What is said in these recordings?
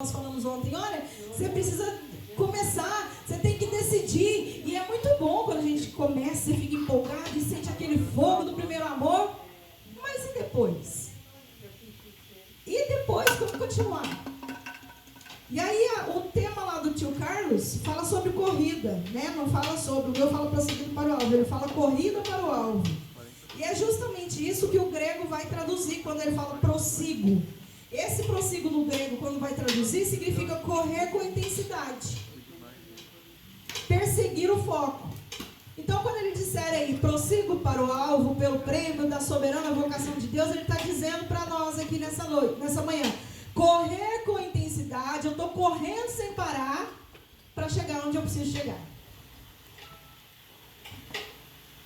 Nós falamos ontem, olha, você precisa começar, você tem que decidir. E é muito bom quando a gente começa, você fica empolgado e sente aquele fogo do primeiro amor. Mas e depois? E depois, como continuar? E aí o tema lá do tio Carlos fala sobre corrida, né? Não fala sobre, o meu fala prosseguindo para o alvo, ele fala corrida para o alvo. E é justamente isso que o grego vai traduzir quando ele fala prossigo. Esse prossigo no grego, quando vai traduzir, significa correr com intensidade. Perseguir o foco. Então, quando ele disser aí, prossigo para o alvo, pelo prêmio da soberana vocação de Deus, ele está dizendo para nós aqui nessa noite, nessa manhã, correr com intensidade, eu estou correndo sem parar, para chegar onde eu preciso chegar.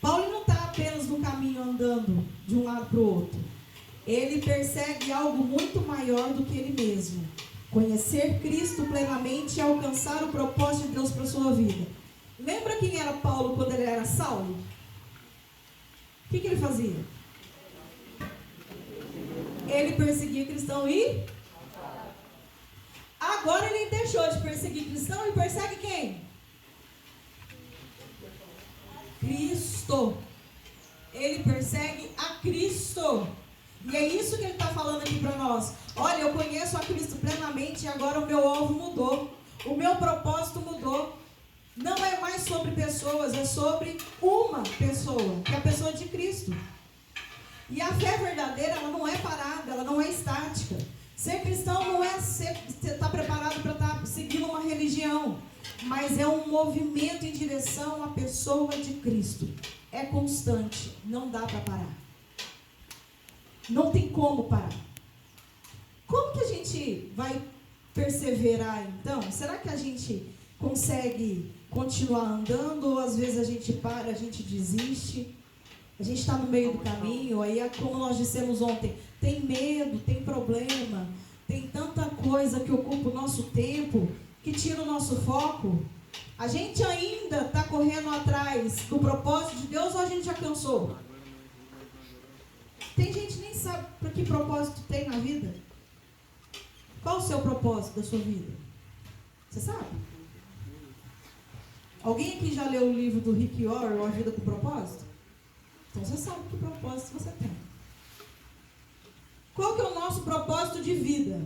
Paulo não está apenas no caminho andando de um lado para o outro. Ele persegue algo muito maior do que ele mesmo. Conhecer Cristo plenamente e alcançar o propósito de Deus para a sua vida. Lembra quem era Paulo quando ele era Saulo? O que ele fazia? Ele perseguia cristão e... Agora ele deixou de perseguir cristão e persegue quem? Cristo. Ele persegue a Cristo. E é isso que ele está falando aqui para nós. Olha, eu conheço a Cristo plenamente e agora o meu alvo mudou. O meu propósito mudou. Não é mais sobre pessoas, é sobre uma pessoa, que é a pessoa de Cristo. E a fé verdadeira, ela não é parada, ela não é estática. Ser cristão não é você estar preparado para estar seguindo uma religião, mas é um movimento em direção à pessoa de Cristo. É constante, não dá para parar. Não tem como parar. Como que a gente vai perseverar então? Será que a gente consegue continuar andando ou às vezes a gente para, a gente desiste? A gente está no meio do caminho, aí como nós dissemos ontem, tem medo, tem problema, tem tanta coisa que ocupa o nosso tempo, que tira o nosso foco. A gente ainda está correndo atrás do propósito de Deus ou a gente já cansou? Tem gente que nem sabe para que propósito tem na vida. Qual o seu propósito da sua vida? Você sabe? Alguém aqui já leu o livro do Rick Warren, A Vida com Propósito? Então você sabe que propósito você tem. Qual que é o nosso propósito de vida?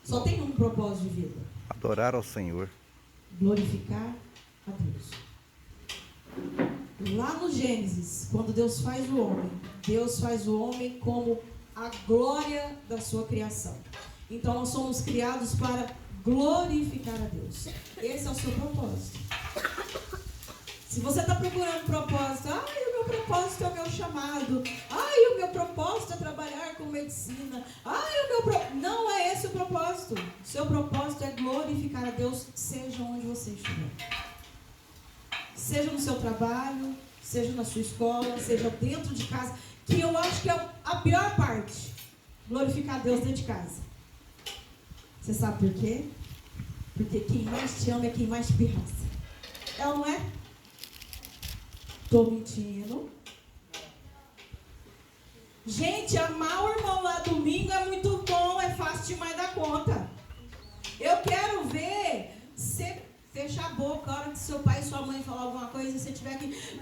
Só tem um propósito de vida. Adorar ao Senhor. Glorificar a Deus. Lá no Gênesis, quando Deus faz o homem como a glória da sua criação. Então nós somos criados para glorificar a Deus. Esse é o seu propósito. Se você está procurando propósito, o meu propósito é o meu chamado, o meu propósito é trabalhar com medicina, não é esse o propósito. O seu propósito é glorificar a Deus, seja onde você estiver. Seja no seu trabalho, seja na sua escola, seja dentro de casa, que eu acho que é a pior parte, glorificar a Deus dentro de casa. Você sabe por quê? Porque quem mais te ama é quem mais te pirraça. É ou não é? Estou mentindo. Gente, amar o irmão lá domingo é muito bom, é fácil demais da conta. Eu quero ver você fechar a boca a hora que seu pai e sua mãe falar alguma coisa e você tiver que...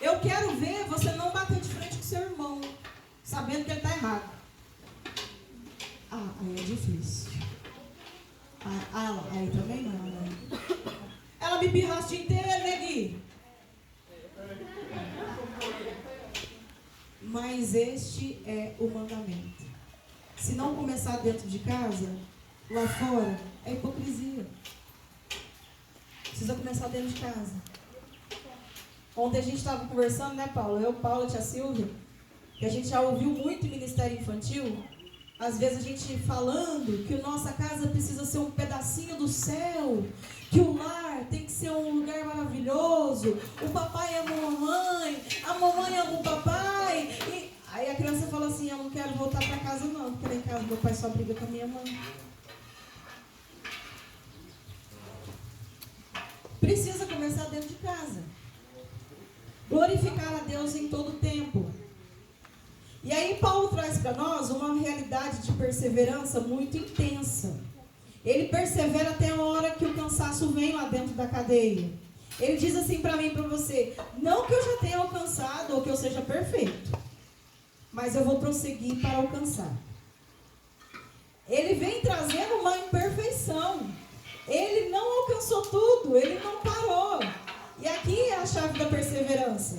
Eu quero ver você não bater de frente com seu irmão, sabendo que ele está errado. Aí é difícil. Aí também não, né? Ela me pirraça o dia inteiro, Negui. Mas este é o mandamento. Se não começar dentro de casa, lá fora, é hipocrisia. Precisa começar dentro de casa. Ontem a gente estava conversando, né, Paulo? Eu, Paula, a tia Silvia, que a gente já ouviu muito em ministério infantil. Às vezes a gente falando que a nossa casa precisa ser um pedacinho do céu, que o lar tem que ser um lugar maravilhoso, o papai ama a mamãe ama o papai. E aí a criança fala assim, eu não quero voltar para casa não, porque lá em casa meu pai só briga com a minha mãe. Precisa começar dentro de casa. Glorificar a Deus em todo tempo. E aí Paulo traz para nós uma realidade de perseverança muito intensa. Ele persevera até a hora que o cansaço vem lá dentro da cadeia. Ele diz assim para mim e para você: não que eu já tenha alcançado ou que eu seja perfeito, mas eu vou prosseguir para alcançar. Ele vem trazendo uma imperfeição. Ele não alcançou tudo, ele não parou. E aqui é a chave da perseverança.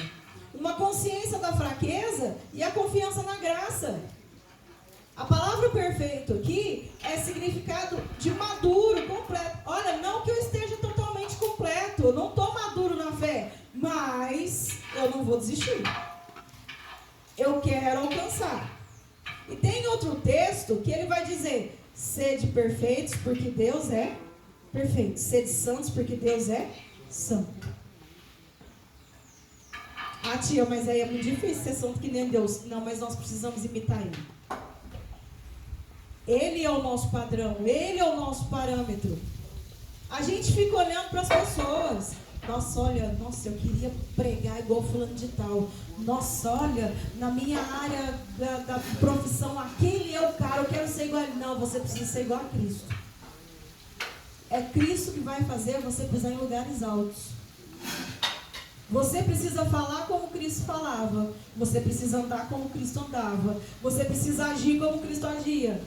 Uma consciência da fraqueza e a confiança na graça. A palavra perfeito aqui é significado de maduro, completo. Olha, não que eu esteja totalmente completo, eu não estou maduro na fé, mas eu não vou desistir. Eu quero alcançar. E tem outro texto que ele vai dizer: sede perfeitos porque Deus é perfeito. Sede santos porque Deus é santo. Ah, tia, mas aí é muito difícil ser santo que nem Deus. Não, mas nós precisamos imitar Ele. Ele é o nosso padrão, Ele é o nosso parâmetro. A gente fica olhando para as pessoas. Nossa, olha, nossa, eu queria pregar igual fulano de tal. Nossa, olha, na minha área da profissão, aquele é o cara, eu quero ser igual a ele. Não, você precisa ser igual a Cristo. É Cristo que vai fazer você pisar em lugares altos. Você precisa falar como Cristo falava. Você precisa andar como Cristo andava. Você precisa agir como Cristo agia.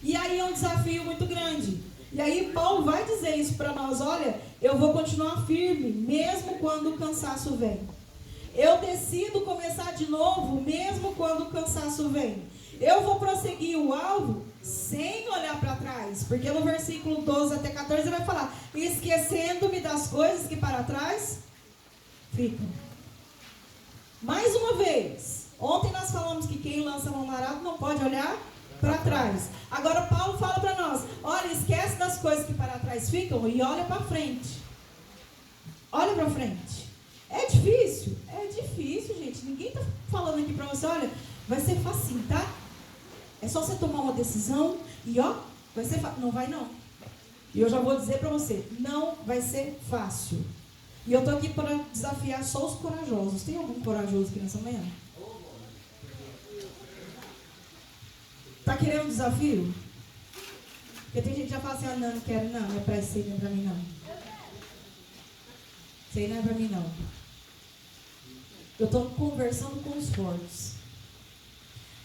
E aí é um desafio muito grande. E aí Paulo vai dizer isso para nós: olha, eu vou continuar firme, mesmo quando o cansaço vem. Eu decido começar de novo, mesmo quando o cansaço vem. Eu vou prosseguir o alvo sem olhar para trás. Porque no versículo 12 até 14 ele vai falar: esquecendo-me das coisas que para trás ficam. Mais uma vez, ontem nós falamos que quem lança mão no arado não pode olhar para trás. Agora Paulo fala para nós: olha, esquece das coisas que para trás ficam e olha para frente. Olha para frente. É difícil, gente. Ninguém está falando aqui para você: olha, vai ser facinho, tá? É só você tomar uma decisão e ó, vai ser fácil. Não vai não. E eu já vou dizer para você: não vai ser fácil. E eu estou aqui para desafiar só os corajosos. Tem algum corajoso aqui nessa manhã? Está querendo um desafio? Porque tem gente que já fala assim: ah, não quero, não é para isso aí, não é para mim não. Isso aí não é para mim não. Eu estou conversando com os fortes.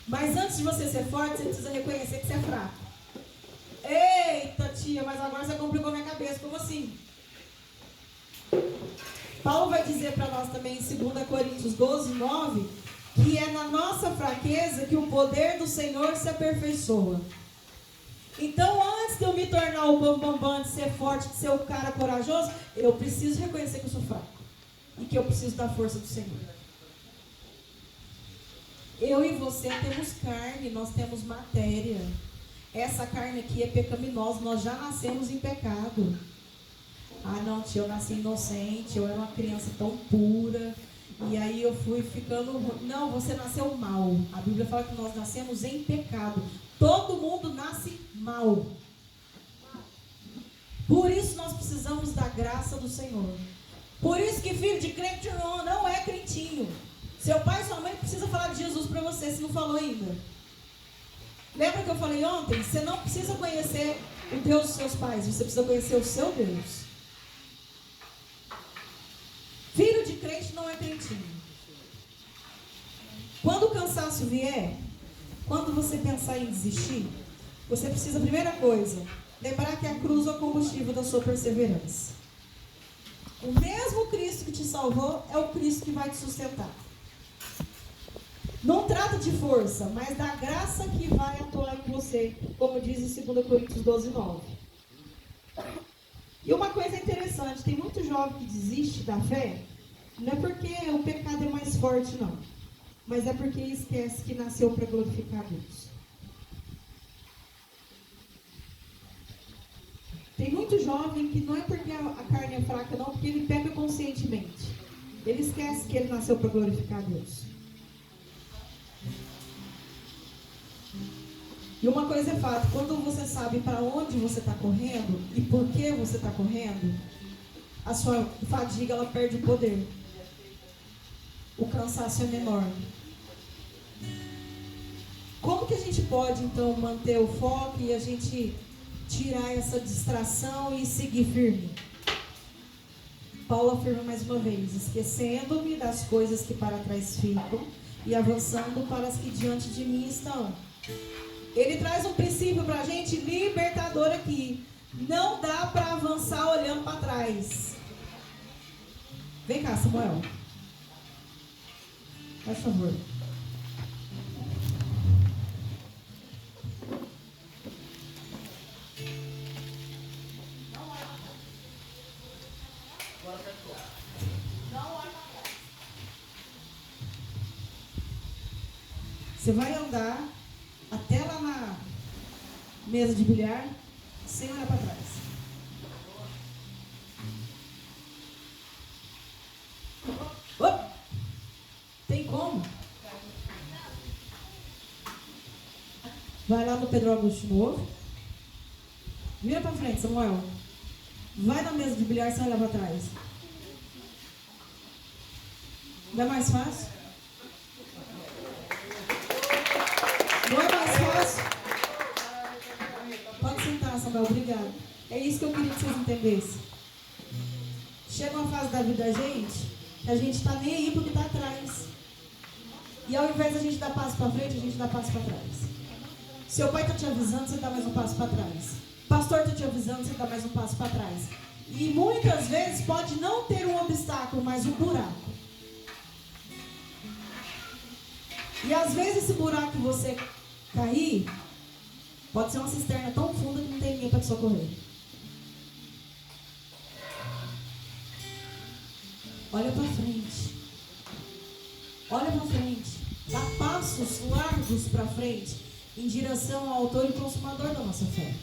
Mas antes de você ser forte, você precisa reconhecer que você é fraco. Eita tia, mas agora você complicou minha cabeça, como assim? Paulo vai dizer para nós também em 2 Coríntios 12, 9, que é na nossa fraqueza que o poder do Senhor se aperfeiçoa. Então, antes de eu me tornar o bambambam, de ser forte, de ser o cara corajoso, eu preciso reconhecer que eu sou fraco. E que eu preciso da força do Senhor. Eu e você temos carne, nós temos matéria. Essa carne aqui é pecaminosa, nós já nascemos em pecado. Ah, não, tia, eu nasci inocente, eu era uma criança tão pura, e aí eu fui ficando... Não, você nasceu mal. A Bíblia fala que nós nascemos em pecado. Todo mundo nasce mal. Por isso nós precisamos da graça do Senhor. Por isso que filho de crente não é crentinho. Seu pai e sua mãe precisam falar de Jesus para você, se não falou ainda. Lembra que eu falei ontem? Você não precisa conhecer o Deus dos seus pais, você precisa conhecer o seu Deus. Filho de crente não é crentinho. Quando o cansaço vier, quando você pensar em desistir, você precisa, primeira coisa, lembrar que a cruz é o combustível da sua perseverança. O mesmo Cristo que te salvou é o Cristo que vai te sustentar. Não trata de força, mas da graça que vai atuar em você, como diz em 2 Coríntios 12, 9. E uma coisa interessante, tem muito jovem que desiste da fé, não é porque o pecado é mais forte, não. Mas é porque esquece que nasceu para glorificar Deus. Tem muito jovem que não é porque a carne é fraca, não, porque ele peca conscientemente. Ele esquece que ele nasceu para glorificar Deus. E uma coisa é fato, quando você sabe para onde você está correndo e por que você está correndo, a sua fadiga ela perde o poder. O cansaço é menor. como que a gente pode, então, manter o foco e a gente tirar essa distração e seguir firme? Paulo afirma mais uma vez: esquecendo-me das coisas que para trás ficam e avançando para as que diante de mim estão. Ele traz um princípio para a gente libertador aqui. Não dá para avançar olhando para trás. Vem cá, Samuel. Faz favor. Você vai andar até lá na mesa de bilhar sem olhar para trás. Oh! Tem como? Vai lá no Pedro Augusto de novo. Vira para frente, Samuel. Vai na mesa de bilhar sem olhar para trás. Não é mais fácil? Não é mais fácil? Pode sentar, Samuel, obrigado. É isso que eu queria que vocês entendessem. Chega uma fase da vida da gente, que a gente está nem aí porque está atrás. E ao invés de a gente dar passo para frente, a gente dá passo para trás. Seu pai está te avisando, você dá mais um passo para trás. O pastor está te avisando, você dá mais um passo para trás. E muitas vezes pode não ter um obstáculo, mas um buraco. E às vezes esse buraco que você cair, pode ser uma cisterna tão funda que não tem ninguém para te socorrer. Olha para frente. Olha para frente. Dá passos largos para frente em direção ao autor e consumador da nossa fé.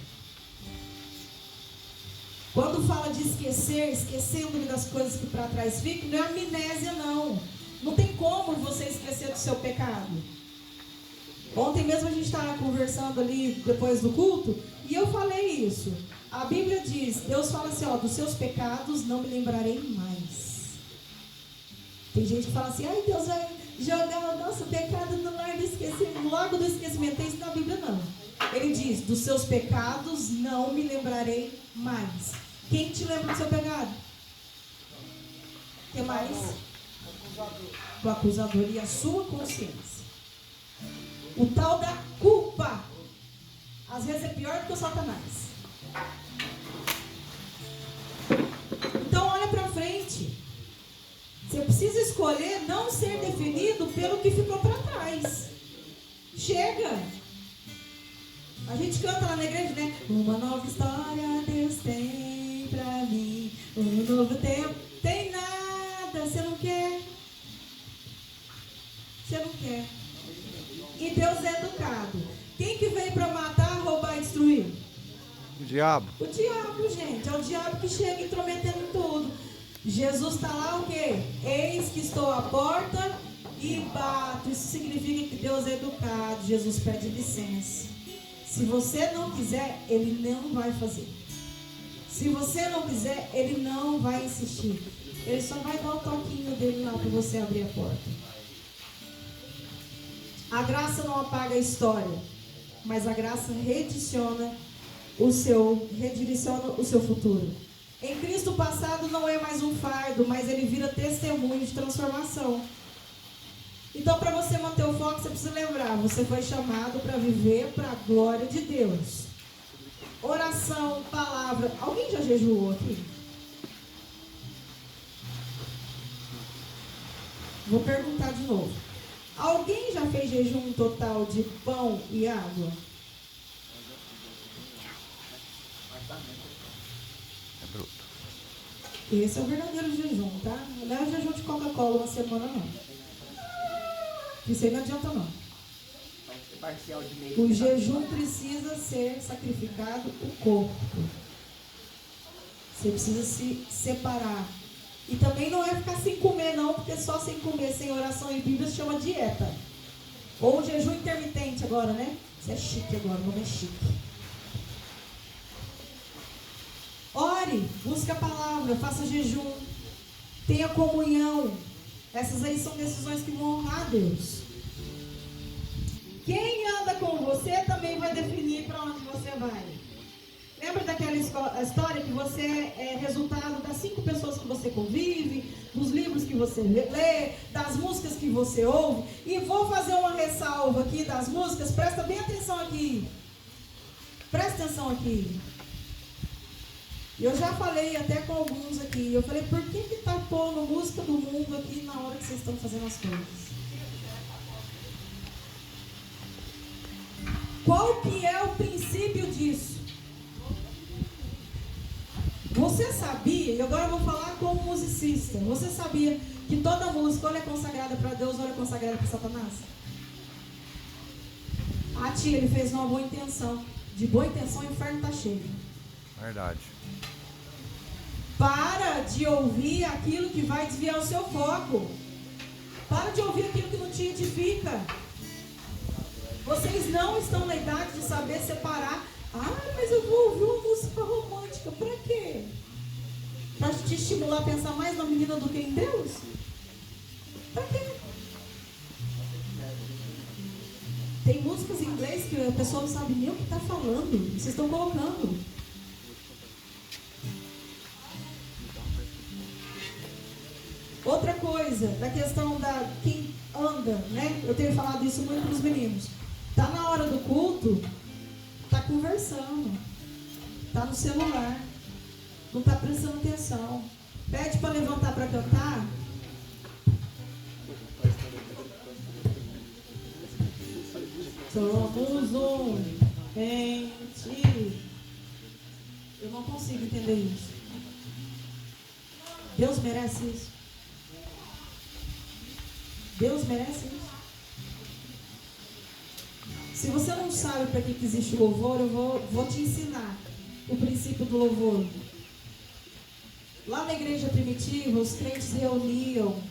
Quando fala de esquecer, esquecendo das coisas que para trás ficam, não é amnésia não. Não tem como você esquecer do seu pecado. Ontem mesmo a gente estava conversando ali depois do culto e eu falei isso. A Bíblia diz, Deus fala assim, ó, dos seus pecados não me lembrarei mais. Tem gente que fala assim, ai, Deus vai jogar o nosso pecado no lago do esquecimento. No lago do esquecimento, tem isso na Bíblia não. Ele diz, dos seus pecados não me lembrarei mais. Quem te lembra do seu pecado? O que mais? O acusador e a sua consciência. O tal da culpa. Às vezes é pior do que o Satanás. Então olha para frente. Você precisa escolher não ser definido pelo que ficou para trás. Chega. A gente canta lá na igreja, né? Uma nova história Deus tem para mim. Um novo tempo. Tem nada. Você não quer. Você não quer. E Deus é educado. Quem que veio para matar, roubar e destruir? O diabo. O diabo, gente. É o diabo que chega intrometendo em tudo. Jesus está lá o quê? Eis que estou à porta e bato. Isso significa que Deus é educado. Jesus pede licença. Se você não quiser, Ele não vai fazer. Se você não quiser, Ele não vai insistir. Ele só vai dar o toquinho dele lá para você abrir a porta. A graça não apaga a história, mas a graça redireciona o seu futuro. Em Cristo o passado não é mais um fardo, mas ele vira testemunho de transformação. Então, para você manter o foco, você precisa lembrar, você foi chamado para viver para a glória de Deus. Oração, palavra. Alguém já jejuou aqui? Vou perguntar de novo. Alguém já fez jejum total de pão e água? É bruto. Esse é o verdadeiro jejum, tá? Não é o jejum de Coca-Cola uma semana, não. Isso aí não adianta, não. O jejum precisa ser sacrificado o corpo. Você precisa se separar. E também não é ficar sem comer, não, porque só sem comer, sem oração e Bíblia se chama dieta. Ou jejum intermitente agora, né? Isso é chique agora, o nome é chique. Ore, busque a palavra, faça jejum, tenha comunhão. Essas aí são decisões que vão honrar a Deus. Quem anda com Você também vai definir para onde você vai. Lembra daquela história que você é resultado das 5 pessoas que você convive, dos livros que você lê, das músicas que você ouve? E vou fazer uma ressalva aqui das músicas, presta bem atenção aqui. Presta atenção aqui. Eu já falei até com alguns aqui, eu falei, por que está pondo música do mundo aqui na hora que vocês estão fazendo as coisas? Qual que é o princípio disso? Você sabia, e agora eu vou falar como musicista, você sabia que toda música ou é consagrada para Deus ou é consagrada para Satanás? Ah, tia, ele fez uma boa intenção. De boa intenção, o inferno está cheio. Verdade. Para de ouvir aquilo que vai desviar o seu foco. Para de ouvir aquilo que não te edifica. Vocês não estão na idade de saber separar. Ah, mas eu vou ouvir uma música romântica. Para quê? Para te estimular a pensar mais na menina do que em Deus? Para quê? Tem músicas em inglês que a pessoa não sabe nem o que está falando. Vocês estão colocando. Outra coisa, da questão da quem anda, né? Eu tenho falado isso muito para os meninos. Tá na hora do culto, tá conversando, tá no celular, não tá prestando atenção. Pede para levantar para cantar. Somos um em ti. Eu não consigo entender isso. Deus merece isso. Deus merece isso. Se você não sabe para que existe o louvor, eu vou te ensinar o princípio do louvor. Lá na igreja primitiva, os crentes reuniam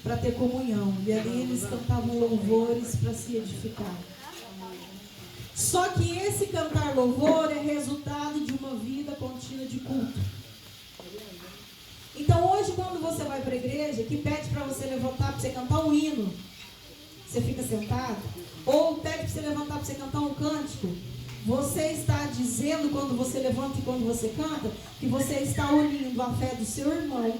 para ter comunhão. E ali eles cantavam louvores para se edificar. Só que esse cantar louvor é resultado de uma vida contínua de culto. Então hoje, quando você vai para a igreja, que pede para você levantar para você cantar um hino, você fica sentado, ou pede para você levantar para você cantar um cântico, você está dizendo, quando você levanta e quando você canta, que você está unindo a fé do seu irmão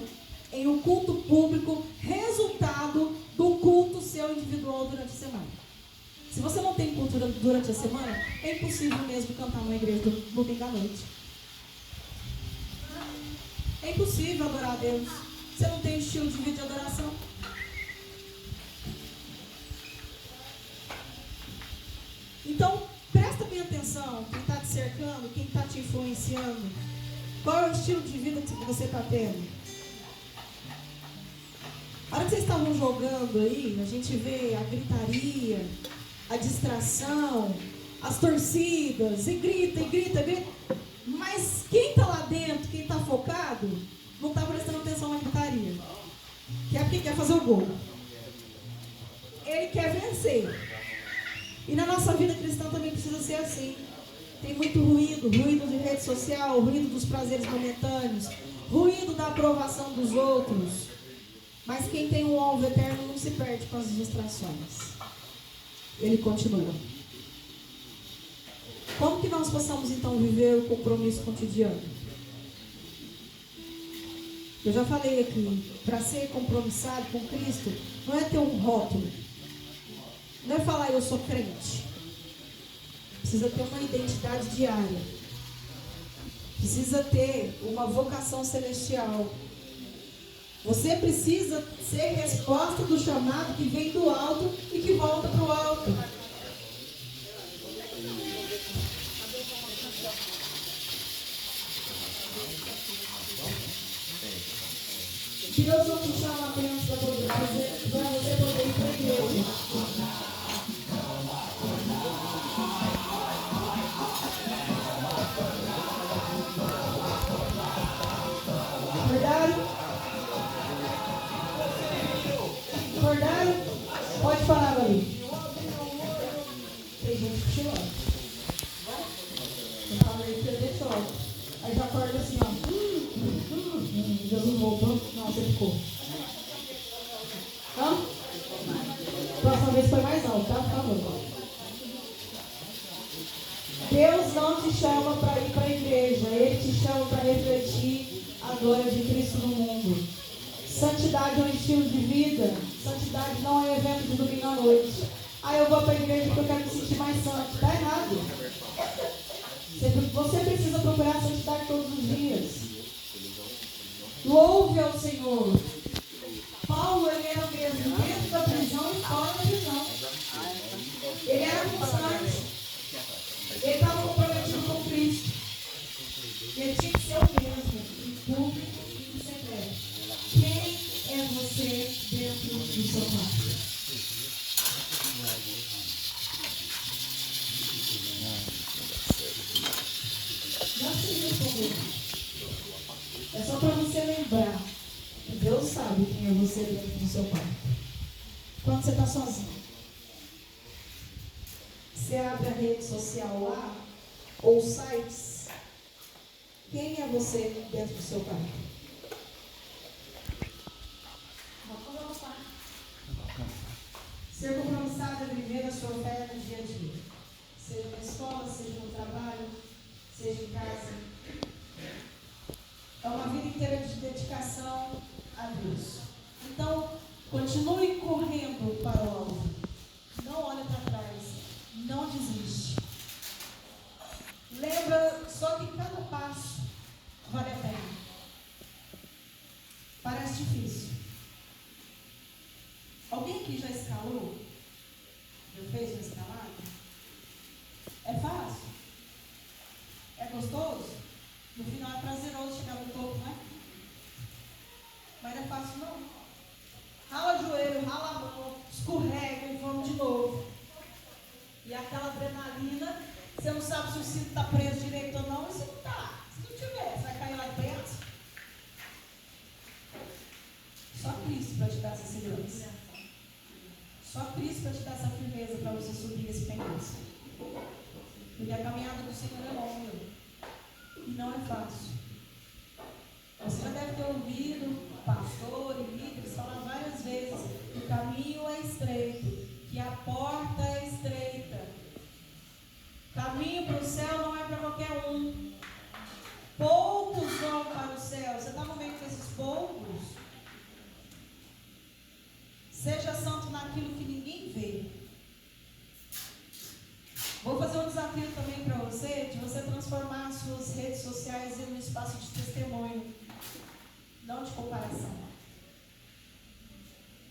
em um culto público, resultado do culto seu individual durante a semana. Se você não tem culto durante a semana, é impossível mesmo cantar numa igreja do domingo à noite. É impossível adorar a Deus. Você não tem estilo de vida de adoração. Então, presta bem atenção, quem está te cercando, quem está te influenciando. Qual é o estilo de vida que você está tendo? A hora que vocês estavam jogando aí, a gente vê a gritaria, a distração, as torcidas, e grita, e grita, grita. Mas quem está lá dentro, quem está focado, não está prestando atenção na gritaria. Quer porque quer fazer o gol. Ele quer vencer. E na nossa vida cristã também precisa ser assim. Tem muito ruído, ruído de rede social, ruído dos prazeres momentâneos, ruído da aprovação dos outros. Mas quem tem um alvo eterno não se perde com as distrações. Ele continua. Como que nós possamos então viver o compromisso cotidiano? Eu já falei aqui, para ser compromissado com Cristo, não é ter um rótulo. Não é falar eu sou crente. Precisa ter uma identidade diária. Precisa ter uma vocação celestial. Você precisa ser resposta do chamado que vem do alto e que volta para o alto. Deus não te chama apenas para você poder ir para a igreja. Acordaram? Acordaram? Pode falar, ali. Tem gente que chora. Eu falei que eu choro. Aí já acorda assim, ó. Jesus voltou. Não, você ficou. Hã? Próxima vez foi mais alto, tá? Por favor. Deus não te chama para ir para a igreja, Ele te chama para refletir a glória de Cristo no mundo. Santidade é um estilo de vida, santidade não é evento de domingo à noite. Eu vou para a igreja porque eu quero me sentir mais santo. Está errado. Você precisa procurar a santidade todos os dias. Louve ao Senhor. Paulo, ele era o mesmo dentro da prisão e fora da prisão. Ele era constante. Ele estava comprometido com Cristo. Ele tinha que ser o mesmo, em público e em secreto. Quem é você dentro do seu quarto? Não precisa responder. É só para você lembrar que Deus sabe quem é você dentro do seu quarto. Quando você está sozinho, você abre a rede social lá, ou sites, quem é você dentro do seu quarto? Vamos voltar. Ser compromissado é viver a sua fé no dia a dia. Seja na escola, seja no trabalho, seja em casa. É uma vida inteira de dedicação a Deus. Então, continue correndo para o alvo. Não olhe para trás. Não desiste. Lembra só que cada passo vale a pena. Parece difícil. Alguém aqui já escalou? Já fez uma escalada? É fácil? É gostoso? No final é prazeroso chegar no topo, né? Mas não é fácil não. Rala o joelho, rala a mão, escorrega e vamos de novo. E aquela adrenalina, você não sabe se o cinto está preso direito ou não, e se não está. Se não tiver, você vai cair lá dentro. Só Cristo para te dar essa segurança. Só Cristo para te dar essa firmeza para você subir esse penhasco. Porque a caminhada do Senhor é longa. E não é fácil. Você já deve ter ouvido pastor e líderes falar várias vezes: o caminho é estreito, que a porta é estreita. Caminho para o céu não é para qualquer um. Poucos vão para o céu. Você está no meio desses poucos? Seja santo naquilo que ninguém vê. Vou fazer um desafio também para você, de você transformar as suas redes sociais em um espaço de testemunho, não de comparação.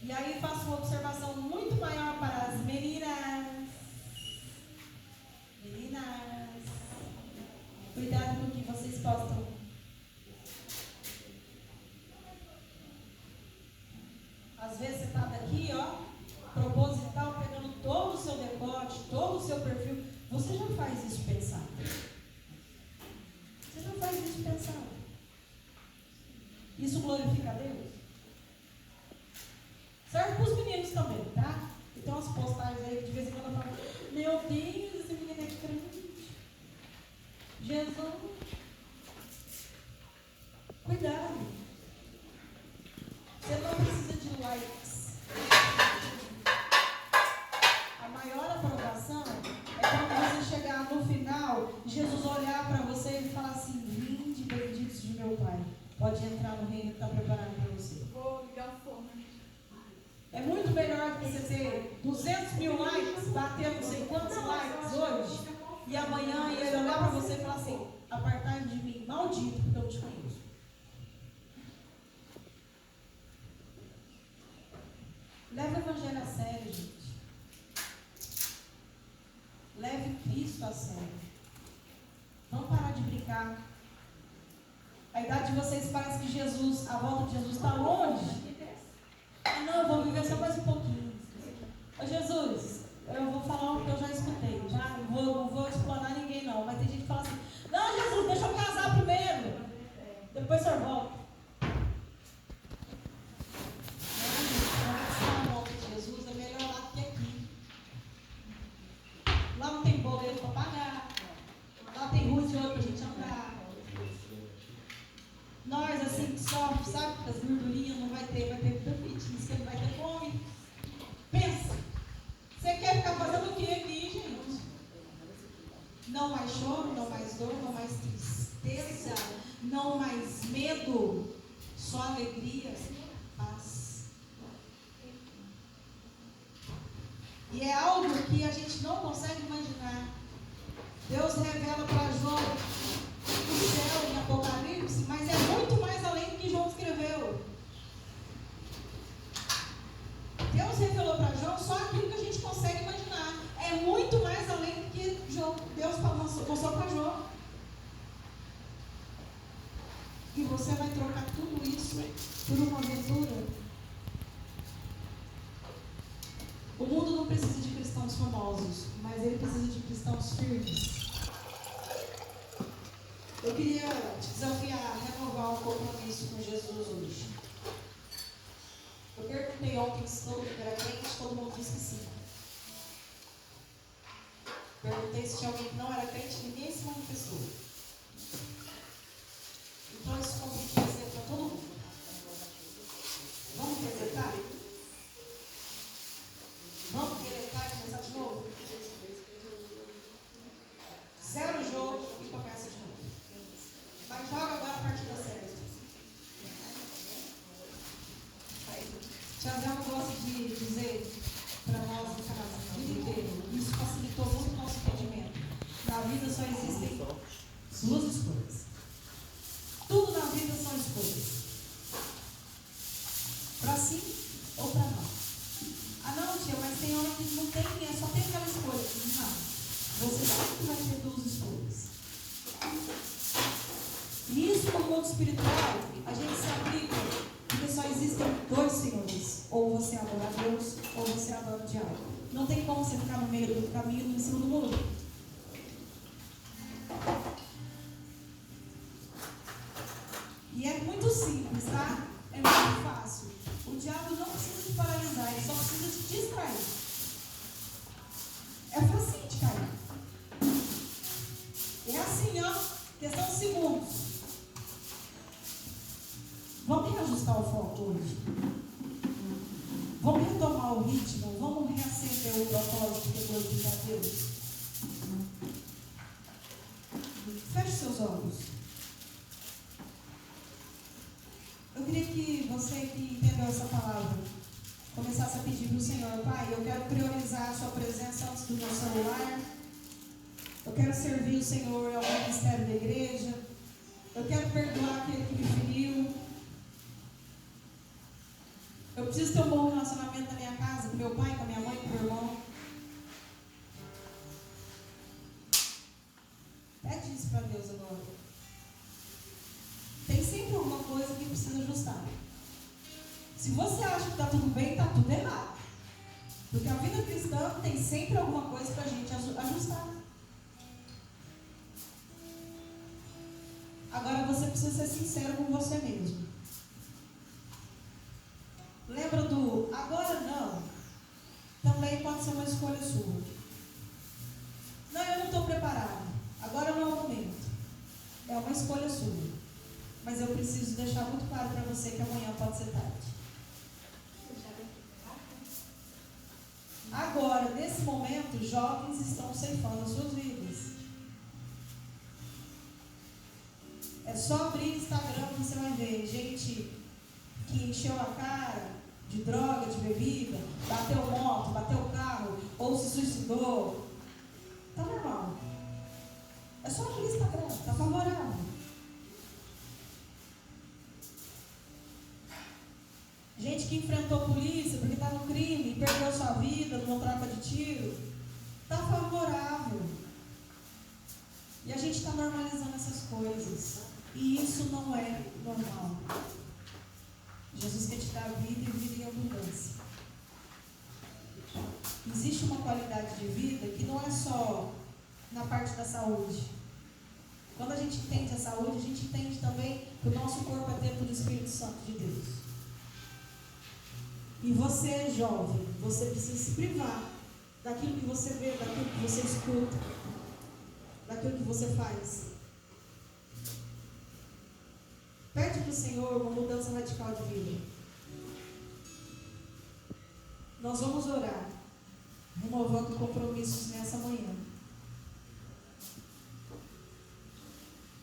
E aí faço uma observação muito maior para as meninas. Meninas, cuidado com o que vocês postam. Às vezes você está daqui, proposital, pegando todo o seu decote, todo o seu perfil. Você já faz isso pensando. Você já faz isso pensando. Isso glorifica a Deus? Serve para os meninos também, tá? E tem umas postagens aí que de vez em quando eu falo: meu Deus, esse menino é crente. Jesus. Cuidado. Você não precisa de likes. A maior aprovação é quando você chegar no final, Jesus olhar para você e falar assim: vinde, benditos de meu Pai. Pode entrar no reino que está preparado para você. Vou ligar o forno. É muito melhor do que você ter 200 mil likes, bater não sei quantos likes hoje, e amanhã ele olhar para você e falar assim: apartai de mim, maldito, porque eu te conheço. Leve o evangelho a sério, gente. Leve Cristo a sério. Vamos parar de brincar. A idade de vocês parece que Jesus, a volta de Jesus está longe. Não, eu vou viver só mais um pouquinho. Ô Jesus, eu vou falar o que eu já escutei. Já não vou explanar ninguém não. Mas tem gente que fala assim: não, Jesus, deixa eu casar primeiro. Depois o senhor volta. A volta de Jesus é melhor lá do que aqui. Lá não tem boleto para pagar. Lá tem rua de ouro para a gente andar. Nós, assim, que sofre, sabe, que as gordurinhas não vai ter muita fitness, que não vai ter fome. Pensa, você quer ficar fazendo o que aqui, gente? Não Não mais choro, não mais dor, não mais tristeza, não mais medo, só alegria, paz. E é algo que a gente não consegue imaginar. Deus revela para João o céu em Apocalipse, mas é muito mais além do que João escreveu. Deus revelou para João só aquilo que a gente consegue imaginar. É muito mais além do que Deus mostrou para João. E você vai trocar tudo isso por uma aventura? O mundo não precisa de cristãos famosos, mas ele precisa de cristãos firmes. Eu queria te desafiar a renovar um compromisso com Jesus hoje. Eu perguntei ontem se todo mundo era crente, todo mundo disse que sim. Perguntei se tinha alguém que não era crente, ninguém se manifestou. Então esse convite vai ser para todo mundo. Vamos resetar? Vamos resetar e começar de novo? Zero o jogo e começa de novo. Mas joga agora a partida certa. Tiago gosta de dizer para nós em casa, a vida inteira, isso facilitou muito o nosso entendimento. Na vida só existem duas escolhas. Tudo na vida são escolhas. Para sim ou para não. Ah não, tia, mas tem hora que não tem, só tem aquela escolha. Não. Você sempre vai ter duas escolhas. E isso no mundo espiritual, a gente se aplica porque só existem dois senhores. Ou você adora a Deus, ou você adora o diabo. Não tem como você ficar no meio do caminho, em cima do muro. E é muito simples, tá? É muito fácil. O diabo não precisa te paralisar, ele só precisa te distrair. É facinho de cair. É assim, ó, questão de segundos. Vamos reajustar o foco hoje. Vamos retomar o ritmo, vamos reacender o propósito que glorifica a Deus. Feche seus olhos. Eu queria que você que entendeu essa palavra começasse a pedir para o Senhor: Pai, eu quero priorizar a sua presença antes do meu celular. Eu quero servir o Senhor ao ministério da igreja. Eu quero perdoar aquele que me feriu. Eu preciso ter um bom relacionamento na minha casa, com meu pai, com a minha mãe, com meu irmão. Pede isso para Deus agora. Tem sempre alguma coisa que precisa ajustar. Se você acha que está tudo bem, está tudo errado. Porque a vida cristã tem sempre alguma coisa para a gente ajustar. Agora você precisa ser sincero com você mesmo. Lembra do agora não? Também pode ser uma escolha sua. Não, eu não estou preparado. Agora não é o momento. É uma escolha sua. Mas eu preciso deixar muito claro para você que amanhã pode ser tarde. Agora, nesse momento, jovens estão ceifando as suas vidas. É só abrir o Instagram que você vai ver gente que encheu a cara de droga, de bebida, bateu moto, bateu carro, ou se suicidou. Tá normal. É só abrir o Instagram, tá favorável. Gente que enfrentou a polícia porque está no crime e perdeu sua vida numa troca de tiro. Está favorável. E a gente está normalizando essas coisas. E isso não é normal. Jesus quer te dar vida e vida em abundância. Existe uma qualidade de vida que não é só na parte da saúde. Quando a gente entende a saúde, a gente entende também que o nosso corpo é templo do Espírito Santo de Deus. E você, jovem, você precisa se privar daquilo que você vê, daquilo que você escuta, daquilo que você faz. Pede para o Senhor uma mudança radical de vida. Nós vamos orar, renovando compromissos nessa manhã.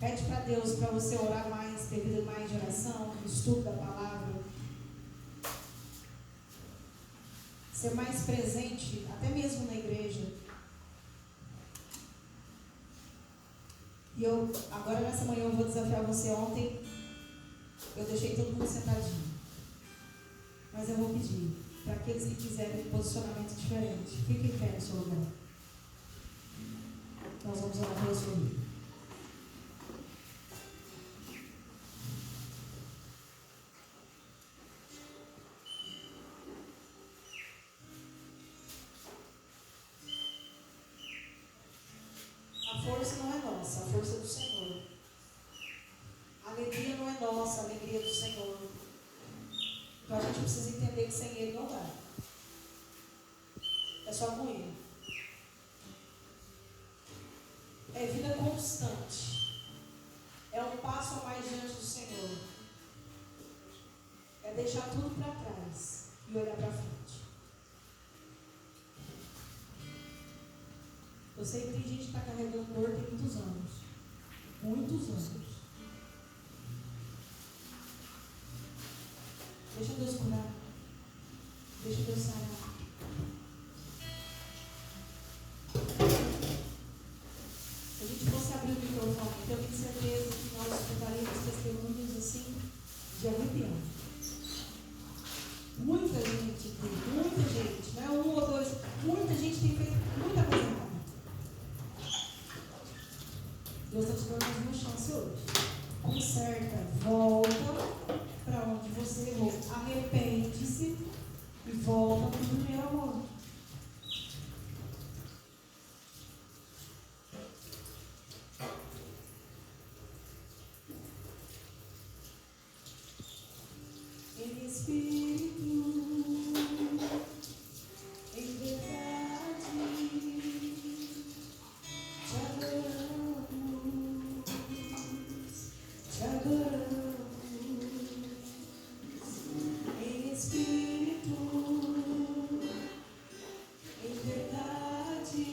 Pede para Deus para você orar mais, ter vida mais de oração, estudo da palavra. Ser mais presente, até mesmo na igreja. E eu, agora nessa manhã eu vou desafiar você. Ontem eu deixei todo mundo sentadinho. Mas eu vou pedir para aqueles que quiserem um posicionamento diferente, fiquem em pé no seu lugar. Nós vamos orar pela sua vida. A força não é nossa, a força é do Senhor. A alegria não é nossa, a alegria é do Senhor. Então a gente precisa entender que sem Ele não dá. É só com Ele. É vida constante. É um passo a mais diante do Senhor. É deixar tudo para trás e olhar para frente. Eu sei que tem gente que está carregando dor tem muitos anos. Muitos anos. Deixa Deus curar. Deixa Deus sarar. Se a gente fosse abrir o microfone, eu tenho certeza que nós escutaríamos testemunhos assim de arrepiar. Muita gente aqui, muita gente, não é um ou dois, muita gente tem feito muita coisa errada. Deus está te dando mais uma chance hoje. Conserta, volta para onde você errou. Arrepende-se e volta para o primeiro amor. Em espírito, em verdade, te adoramos, te adoramos. Em espírito, em verdade,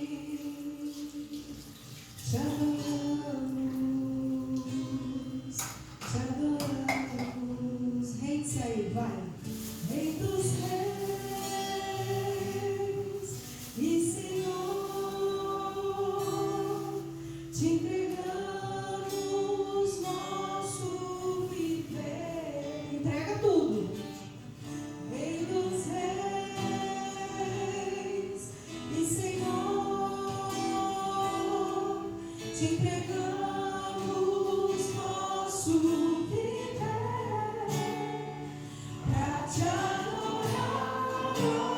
te adoramos, te adoramos. Rei-se aí, vai. Rei dos reis e Senhor, te entregamos nosso viver. Entrega tudo. Rei dos reis e Senhor, te entregamos nosso